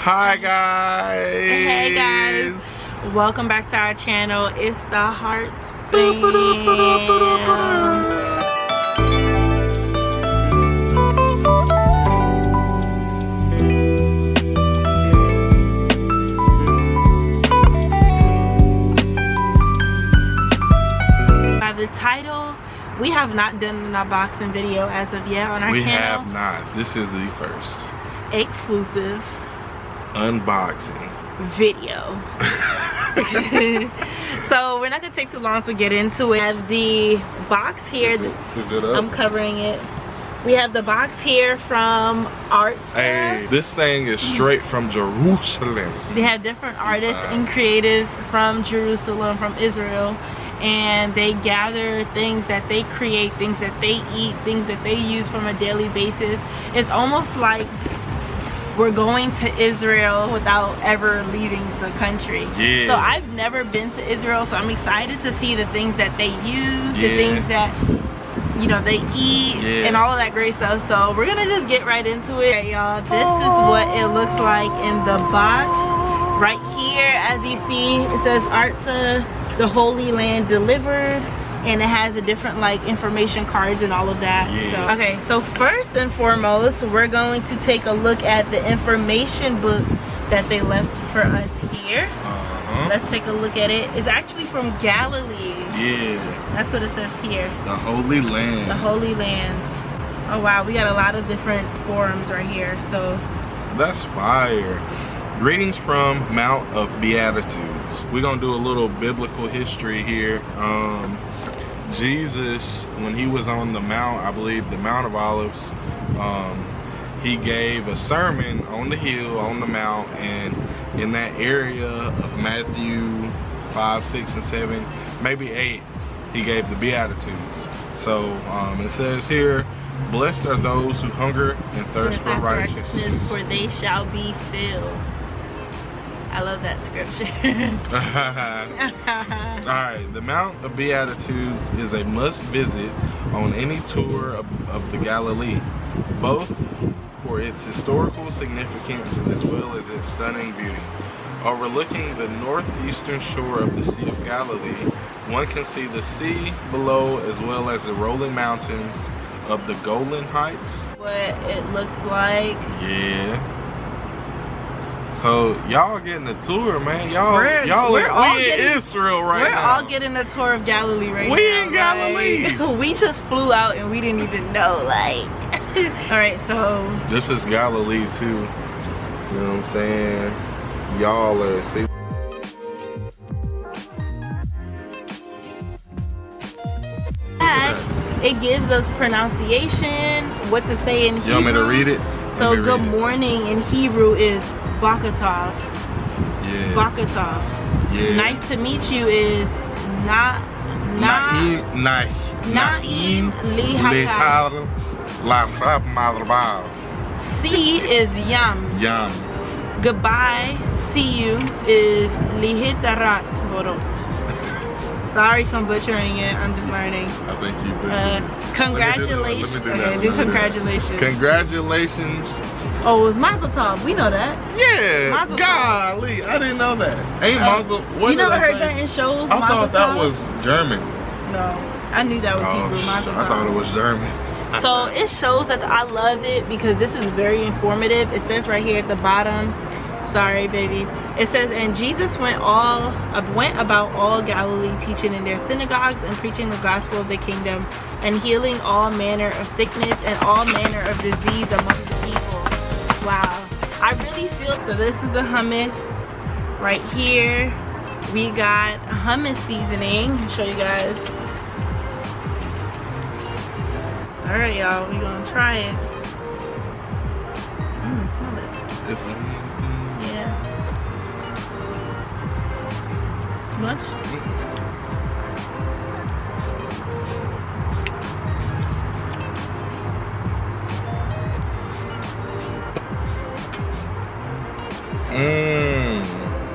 Hi guys! Hey guys! Welcome back to our channel. It's the Harts fam. By the title, we have not done an unboxing video as of yet on our channel. We have not. This is the first exclusive unboxing video. So we're not gonna take too long to get into it. I have the box here. Is it up? I'm covering it. We have the box here from Harts. Hey, this thing is straight from Jerusalem. They have different artists and creatives from Jerusalem, from Israel, and they gather things that they create, things that they eat, things that they use from a daily basis. It's almost like we're going to Israel without ever leaving the country. Yeah. So I've never been to Israel, so I'm excited to see the things that they use, the things that, you know, they eat, and all of that great stuff. So we're gonna just get right into it. Okay, y'all, this is what it looks like in the box. Right here, as you see, it says Harts, the Holy Land delivered, and it has a different like information cards and all of that. So, okay, so first and foremost, we're going to take a look at the information book that they left for us here. Let's take a look at it. It's actually from Galilee. Yeah. That's what it says here. The Holy Land. The Holy Land. Oh wow, we got a lot of different forums right here. So that's fire. Greetings from Mount of Beatitudes. We're gonna do a little biblical history here. Jesus, when he was on the mount, I believe the Mount of Olives, he gave a sermon on the hill, on the mount, and in that area of Matthew 5, 6, and 7, maybe 8, he gave the Beatitudes. So it says here, blessed are those who hunger and thirst for righteousness, for they shall be filled. I love that scripture. Alright, the Mount of Beatitudes is a must visit on any tour of the Galilee, both for its historical significance as well as its stunning beauty. Overlooking the northeastern shore of the Sea of Galilee, one can see the sea below as well as the rolling mountains of the Golan Heights. What it looks like. Yeah. So y'all getting a tour, man. Y'all we in Israel right now. We're all getting a tour of Galilee right now. We in Galilee. Like, we just flew out and we didn't even know, like. All right, so this is Galilee too. You know what I'm saying? Y'all are see. It gives us pronunciation, what to say in Hebrew. You want me to read it? So good morning in Hebrew is Bakatov. Yeah. Bakatov. Yeah. Nice to meet you is Naim Lihar La Madrbal. See is Yam. Yam. Goodbye, see you is Lihitarat Vorot. Sorry if I'm butchering it, I'm just learning. I think you butchered it. Congratulations. Okay, do congratulations. Congratulations. Oh, it was Mazel Tov. We know that. Yeah. Mazel golly, I didn't know that. Ain't Mazel. You never heard that in shows? I thought that was German. No, I knew that was Hebrew. Mazel Tov. I thought it was German. So it shows that I love it because this is very informative. It says right here at the bottom. Sorry, baby. It says, and Jesus went about all Galilee, teaching in their synagogues and preaching the gospel of the kingdom and healing all manner of sickness and all manner of disease among the people. Wow. I really feel, so this is the hummus right here. We got hummus seasoning. I'll show you guys. All right, y'all, we're gonna try it. Smell it. This one. Yeah. Too much?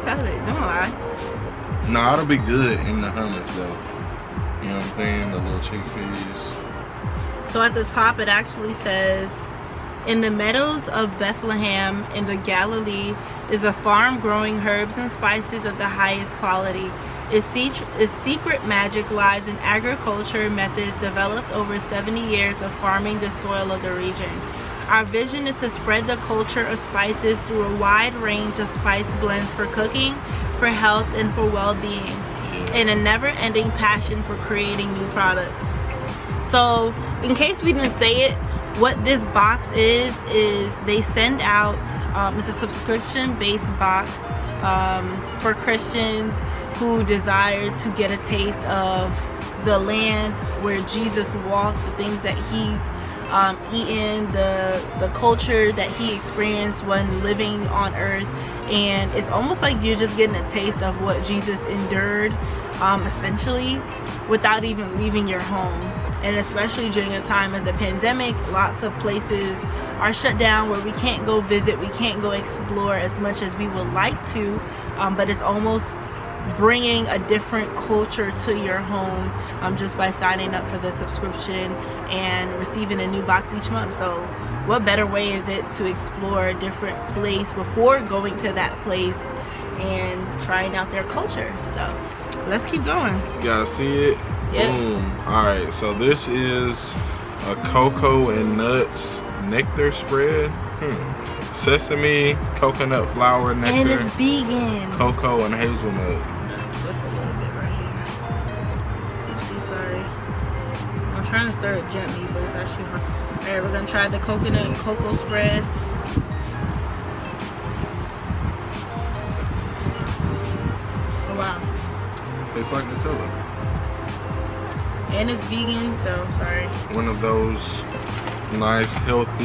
Salad, don't lie. No, it'll be good in the hummus though. You know what I'm saying? The little chickpeas. So at the top it actually says, in the meadows of Bethlehem in the Galilee, is a farm growing herbs and spices of the highest quality. Its secret magic lies in agriculture methods developed over 70 years of farming the soil of the region. Our vision is to spread the culture of spices through a wide range of spice blends for cooking, for health, and for well-being, and a never-ending passion for creating new products. So, in case we didn't say it, what this box is they send out, it's a subscription-based box for Christians who desire to get a taste of the land where Jesus walked, the things that he's eaten, the culture that he experienced when living on earth. And it's almost like you're just getting a taste of what Jesus endured, essentially, without even leaving your home. And especially during a time as a pandemic, lots of places are shut down where we can't go visit, we can't go explore as much as we would like to, but it's almost bringing a different culture to your home just by signing up for the subscription and receiving a new box each month. So what better way is it to explore a different place before going to that place and trying out their culture? So let's keep going. You guys see it? Yep. Boom. Alright, so this is a cocoa and nuts nectar spread. Sesame, coconut flour nectar, and it's vegan. cocoa and hazelnut. Let's flip a little bit right here. Oopsie, sorry. I'm trying to stir it gently, but it's actually hard. Alright, we're gonna try the coconut and cocoa spread. Oh wow. Tastes like Nutella. And it's vegan, so sorry. One of those nice, healthy,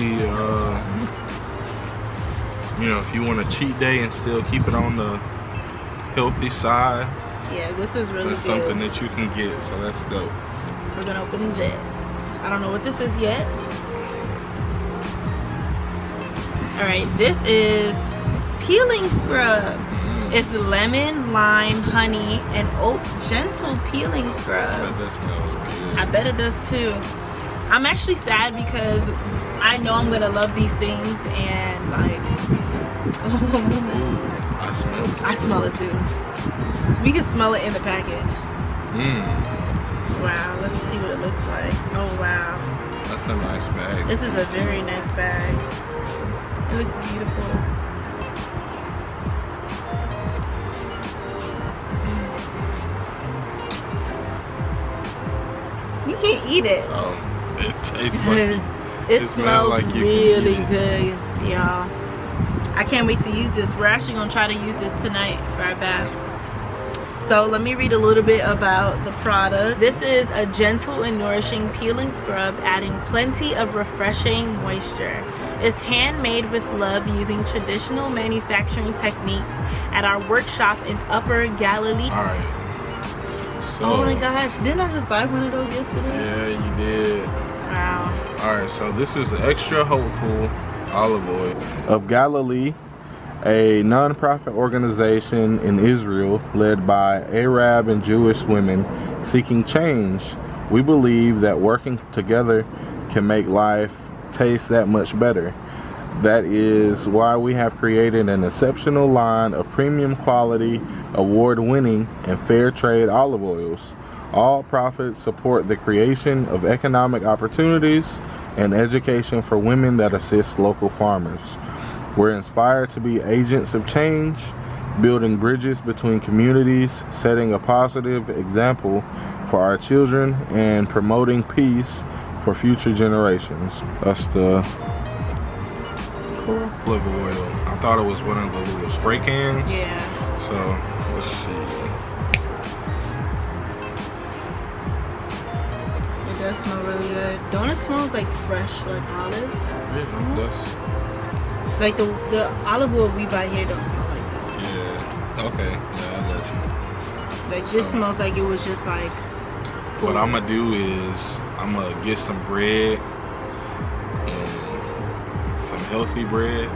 you know, if you want a cheat day and still keep it on the healthy side. Yeah, this is really that's good. Something that you can get, so that's dope. We're gonna open this. I don't know what this is yet. Alright, this is peeling scrub. It's lemon, lime, honey, and oat gentle peeling scrub. I bet that smells good. I bet it does too. I'm actually sad because I know I'm gonna love these things and like Ooh, I smell it. I smell it too. We can smell it in the package. Wow, let's see what it looks like. Oh wow. That's a nice bag. This is a very nice bag. It looks beautiful. You can't eat it. It tastes like it smells like really good, y'all. I can't wait to use this. We're actually gonna try to use this tonight for our bath. So let me read a little bit about the product. This is a gentle and nourishing peeling scrub, adding plenty of refreshing moisture. It's handmade with love using traditional manufacturing techniques at our workshop in Upper Galilee. All right. So, oh my gosh, didn't I just buy one of those yesterday? Yeah, you did. Wow. Alright, so this is Extra Hopeful Olive Oil of Galilee, a non-profit organization in Israel led by Arab and Jewish women seeking change. We believe that working together can make life taste that much better. That is why we have created an exceptional line of premium quality, award-winning, and fair trade olive oils. All profits support the creation of economic opportunities and education for women that assist local farmers. We're inspired to be agents of change, building bridges between communities, setting a positive example for our children, and promoting peace for future generations. That's the olive oil. I thought it was one of the little spray cans. Yeah. So let's see. It does smell really good. Don't it smell like fresh, like olives? Yeah, that's like the olive oil we buy here don't smell like this. yeah. Okay. Yeah, I got you. Like this smells like it was just like. What I'm gonna do is I'm gonna get some bread and some healthy bread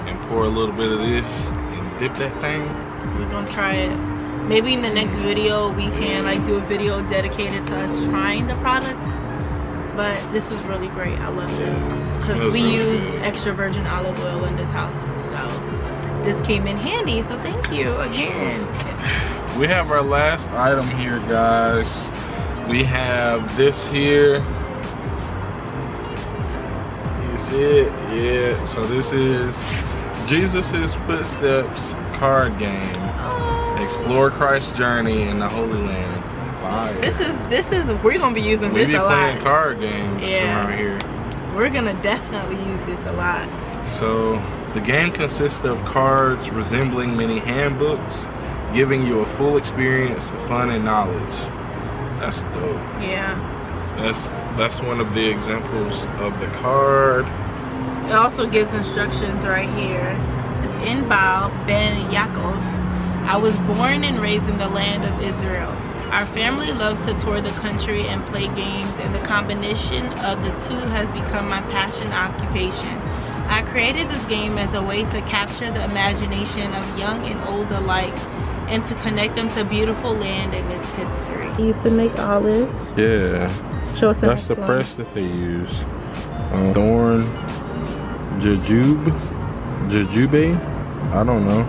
and pour a little bit of this and dip that thing. We're gonna try it. Maybe in the next video we can like do a video dedicated to us trying the products. But this is really great. I love this because we really use good. extra virgin olive oil in this house. So this came in handy, so thank you again. We have our last item here, guys. We have this here. You see it? Yeah. So this is Jesus' Footsteps card game. Explore Christ's journey in the Holy Land. Fire. This is we're gonna be using this a lot. We be playing card games around here. We're gonna definitely use this a lot. So the game consists of cards resembling mini handbooks, giving you a full experience of fun and knowledge. That's dope. Yeah. That's one of the examples of the card. It also gives instructions right here. It's Inbal Ben Yaakov. I was born and raised in the land of Israel. Our family loves to tour the country and play games, and the combination of the two has become my passion occupation. I created this game as a way to capture the imagination of young and old alike and to connect them to beautiful land and its history. He used to make olives. Yeah. Show us the That's the press that they use. Thorn, jujube, I don't know.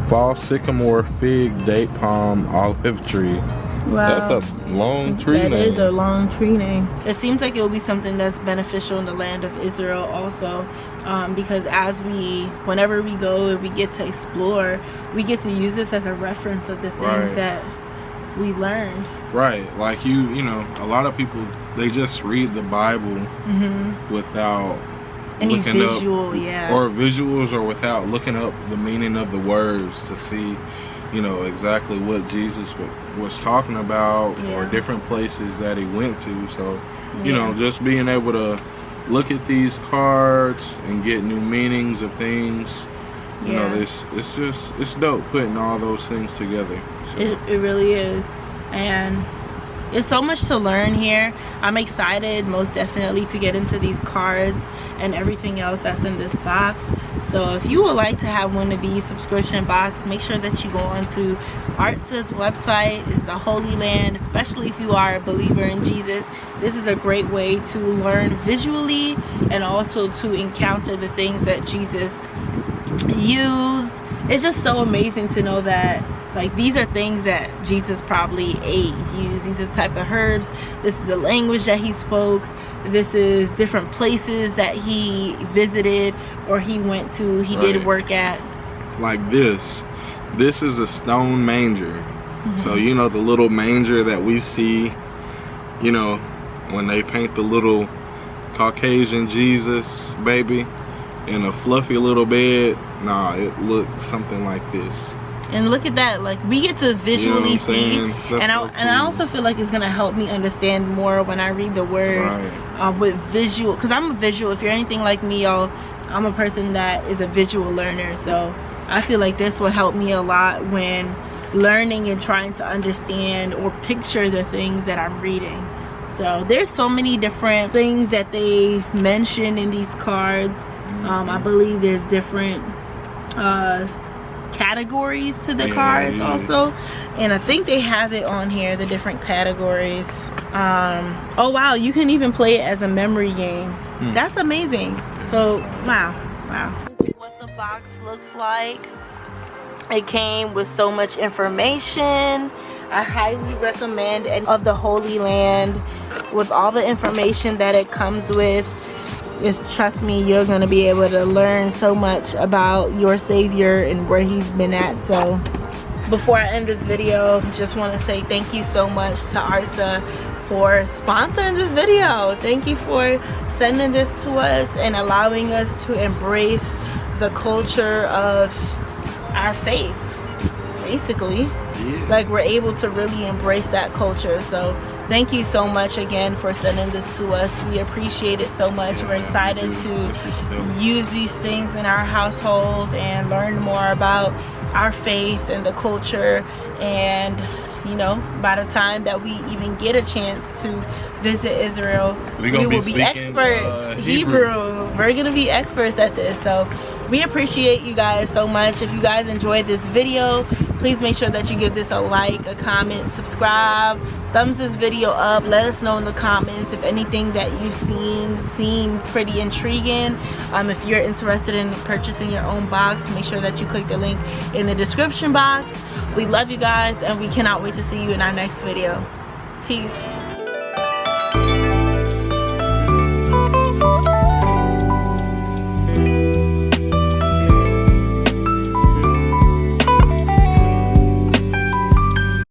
Fall sycamore, fig, date palm, olive tree. Wow. That's a long tree name. That is a long tree name. It seems like it will be something that's beneficial in the land of Israel also, because whenever we go and we get to explore, we get to use this as a reference of the things that we learned. Right, like you know, a lot of people, they just read the Bible without any visual, or visuals, or without looking up the meaning of the words to see, you know, exactly what Jesus was talking about, or different places that he went to. So, you know, just being able to look at these cards and get new meanings of things, you know, it's dope putting all those things together. So. It really is. And it's so much to learn here. I'm excited most definitely to get into these cards and everything else that's in this box. So if you would like to have one of these subscription boxes, make sure that you go onto Harts' website. It's the Holy Land, especially if you are a believer in Jesus. This is a great way to learn visually and also to encounter the things that Jesus used. It's just so amazing to know that, like, these are things that Jesus probably ate, used. These are the type of herbs. This is the language that he spoke. This is different places that he visited or he went to, he did work at. Like this is a stone manger. So, you know, the little manger that we see, you know, when they paint the little Caucasian Jesus baby in a fluffy little bed. Nah, it looked something like this. And look at that, like, we get to visually see, and I also feel like it's gonna help me understand more when I read the word with visual, because I'm a visual. If you're anything like me, y'all, I'm a person that is a visual learner, so I feel like this will help me a lot when learning and trying to understand or picture the things that I'm reading. So there's so many different things that they mention in these cards. I believe there's different categories to the cards also, and I think they have it on here, the different categories. Oh wow, you can even play it as a memory game. That's amazing. So wow. This is what the box looks like. It came with so much information. I highly recommend it, of the Holy Land, with all the information that it comes with. Trust me, you're going to be able to learn so much about your Savior and where he's been at. So before I end this video, just want to say thank you so much to Arsa for sponsoring this video. Thank you for sending this to us and allowing us to embrace the culture of our faith, basically. Like, we're able to really embrace that culture. So thank you so much again for sending this to us. We appreciate it so much. We're excited to use these things in our household and learn more about our faith and the culture. And, you know, by the time that we even get a chance to visit Israel, we will be experts. Hebrew. We're gonna be experts at this. So we appreciate you guys so much. If you guys enjoyed this video, Please make sure that you give this a like, a comment, subscribe, thumbs this video up. Let us know in the comments if anything that you've seen seemed pretty intriguing. If you're interested in purchasing your own box, make sure that you click the link in the description box. We love you guys, and we cannot wait to see you in our next video. Peace.